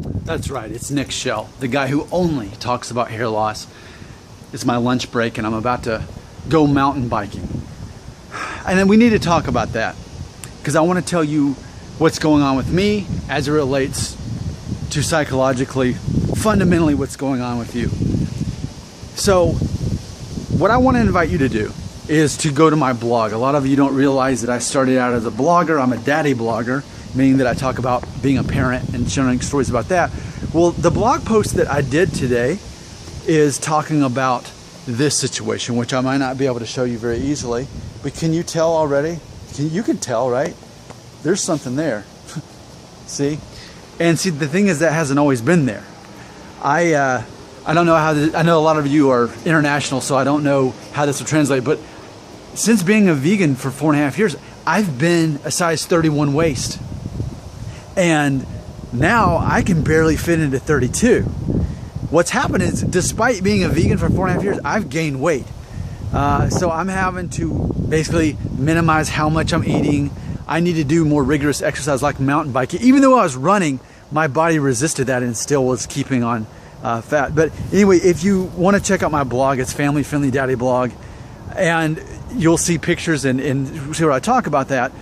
That's right, it's Nick Shell, the guy who only talks about hair loss. It's my lunch break and I'm about to go mountain biking. And then we need to talk about that because I want to tell you what's going on with me as it relates to psychologically, fundamentally what's going on with you. So what I want to invite you to do is to go to my blog. A lot of you don't realize that I started out as a blogger. I'm a daddy blogger, meaning that I talk about being a parent and sharing stories about that. Well, the blog post that I did today is talking about this situation, which I might not be able to show you very easily, but can you tell already? You can tell, right? There's something there. See? And see, the thing is that hasn't always been there. I don't know how I know a lot of you are international, so I don't know how this will translate, but since being a vegan for 4.5 years, I've been a size 31 waist. And now I can barely fit into 32. What's happened is, despite being a vegan for 4.5 years, I've gained weight. So I'm having to basically minimize how much I'm eating. I need to do more rigorous exercise like mountain biking. Even though I was running, my body resisted that and still was keeping on fat. But anyway, if you want to check out my blog, it's Family Friendly Daddy Blog. And you'll see pictures and see what I talk about that.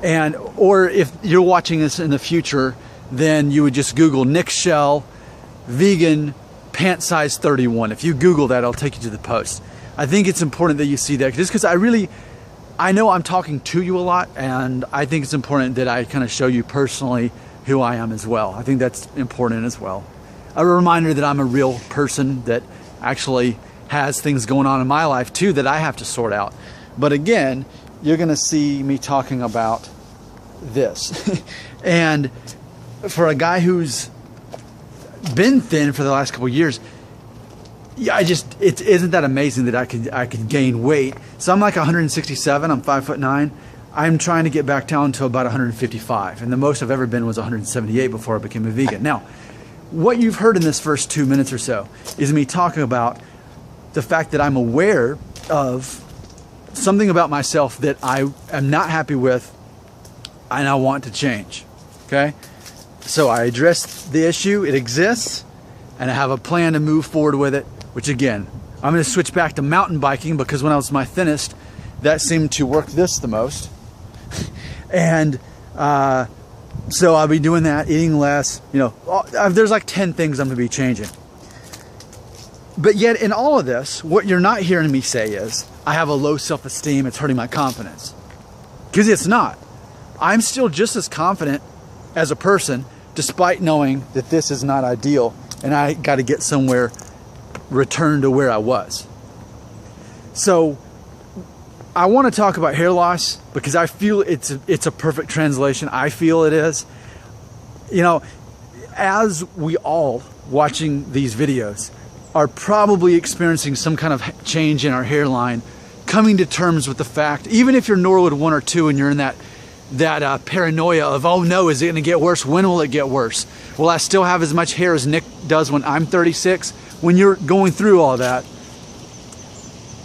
And or if you're watching this in the future, then you would just Google Nick Shell vegan pant size 31. If you Google that, I'll take you to the post. I think it's important that you see that just because I know I'm talking to you a lot, and I think it's important that I kind of show you personally who I am as well. I think that's important as well. A reminder that I'm a real person that actually has things going on in my life too that I have to sort out. But again, you're going to see me talking about this. And for a guy who's been thin for the last couple of years, yeah, it isn't that amazing that I could gain weight. So I'm like 167, I'm 5'9". I'm trying to get back down to about 155, and the most I've ever been was 178 before I became a vegan. Now, what you've heard in this first 2 minutes or so is me talking about the fact that I'm aware of something about myself that I am not happy with and I want to change. Okay? So I addressed the issue, it exists, and I have a plan to move forward with it, which again, I'm going to switch back to mountain biking because when I was my thinnest, that seemed to work this the most. And so I'll be doing that, eating less, there's like 10 things I'm going to be changing. But yet in all of this, what you're not hearing me say is, I have a low self-esteem, it's hurting my confidence. Because it's not. I'm still just as confident as a person, despite knowing that this is not ideal and I got to get somewhere, return to where I was. So I want to talk about hair loss because I feel it's a perfect translation. I feel it is. As we all watching these videos are probably experiencing some kind of change in our hairline, coming to terms with the fact, even if you're Norwood 1 or 2 and you're in that paranoia of, oh no, is it going to get worse? When will it get worse? Will I still have as much hair as Nick does when I'm 36? When you're going through all that,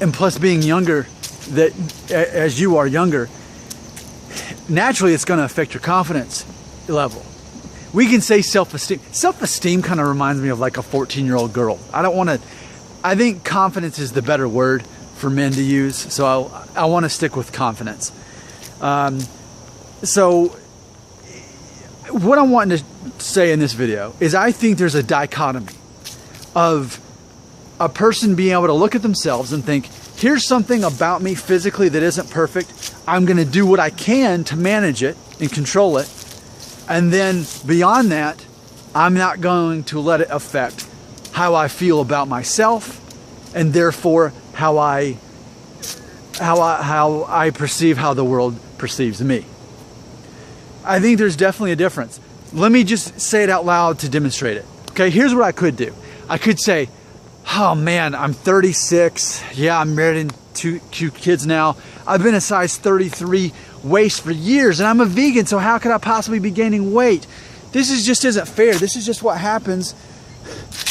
and plus being younger, that as you are younger, naturally it's going to affect your confidence level. We can say self-esteem. Self-esteem kind of reminds me of like a 14-year-old girl. I think confidence is the better word for men to use, so I want to stick with confidence. So what I want to say in this video is I think there's a dichotomy of a person being able to look at themselves and think, here's something about me physically that isn't perfect. I'm going to do what I can to manage it and control it. And then beyond that, I'm not going to let it affect how I feel about myself and therefore how I perceive how the world perceives me. I think there's definitely a difference. Let me just say it out loud to demonstrate it. Okay, here's what I could do. I could say, oh man, I'm 36. Yeah, I'm married and two kids now. I've been a size 33 waist for years and I'm a vegan, so how could I possibly be gaining weight? This just isn't fair. This is just what happens.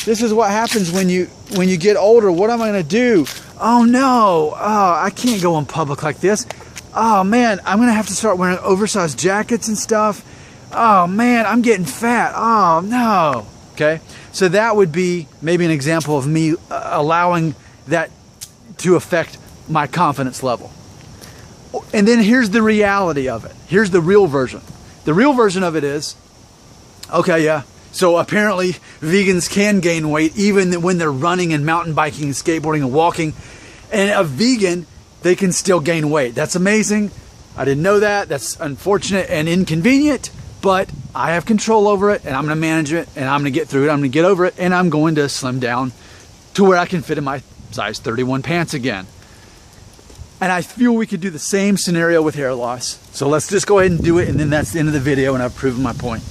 This is what happens when you get older. What am I gonna do? Oh no, I can't go in public like this. Oh man, I'm gonna have to start wearing oversized jackets and stuff. Oh man, I'm getting fat. Oh no. Okay, so that would be maybe an example of me allowing that to affect my confidence level. And then here's the reality of it. Here's the real version. The real version of it is, okay, yeah, so apparently vegans can gain weight even when they're running and mountain biking and skateboarding and walking. And a vegan, they can still gain weight. That's amazing. I didn't know that. That's unfortunate and inconvenient, but I have control over it, and I'm going to manage it, and I'm going to get through it. I'm going to get over it, and I'm going to slim down to where I can fit in my size 31 pants again. And I feel we could do the same scenario with hair loss. So let's just go ahead and do it, and then that's the end of the video, and I've proven my point.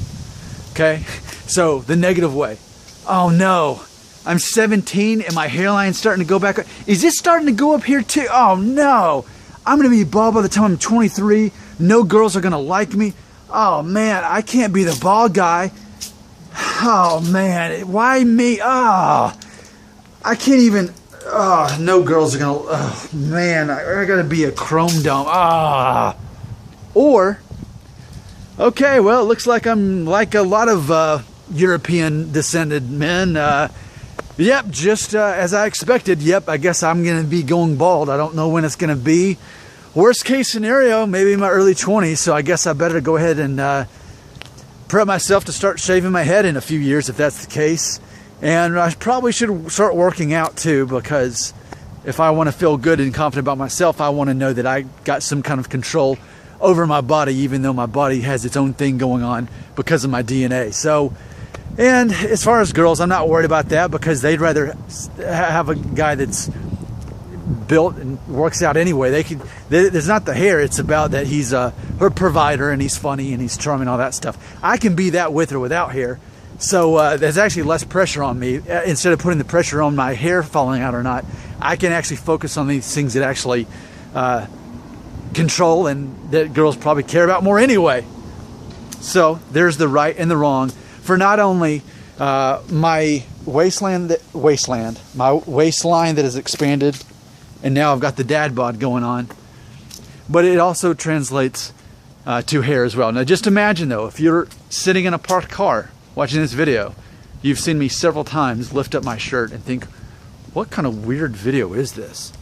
Okay? So the negative way. Oh no, I'm 17 and my hairline's starting to go back up. Is this starting to go up here too? Oh no, I'm gonna be bald by the time I'm 23. No girls are gonna like me. Oh man, I can't be the bald guy. Oh man, why me? Oh, I can't even. Oh, no girls are gonna. Oh man, I gotta be a chrome dome. Ah, or okay, well, it looks like I'm like a lot of European descended men. Yep, just as I expected. Yep, I guess I'm gonna be going bald. I don't know when it's gonna be. Worst case scenario, maybe in my early 20s. So I guess I better go ahead and prep myself to start shaving my head in a few years if that's the case. And I probably should start working out too, because if I want to feel good and confident about myself, I want to know that I got some kind of control over my body, even though my body has its own thing going on because of my DNA. So, and as far as girls, I'm not worried about that, because they'd rather have a guy that's built and works out anyway. There's not the hair, it's about that he's her provider and he's funny and he's charming, all that stuff. I can be that with or without hair. So there's actually less pressure on me. Instead of putting the pressure on my hair falling out or not, I can actually focus on these things that actually control and that girls probably care about more anyway. So there's the right and the wrong for not only my waistline that has expanded, and now I've got the dad bod going on, but it also translates to hair as well. Now just imagine though, if you're sitting in a parked car watching this video, you've seen me several times lift up my shirt and think, what kind of weird video is this?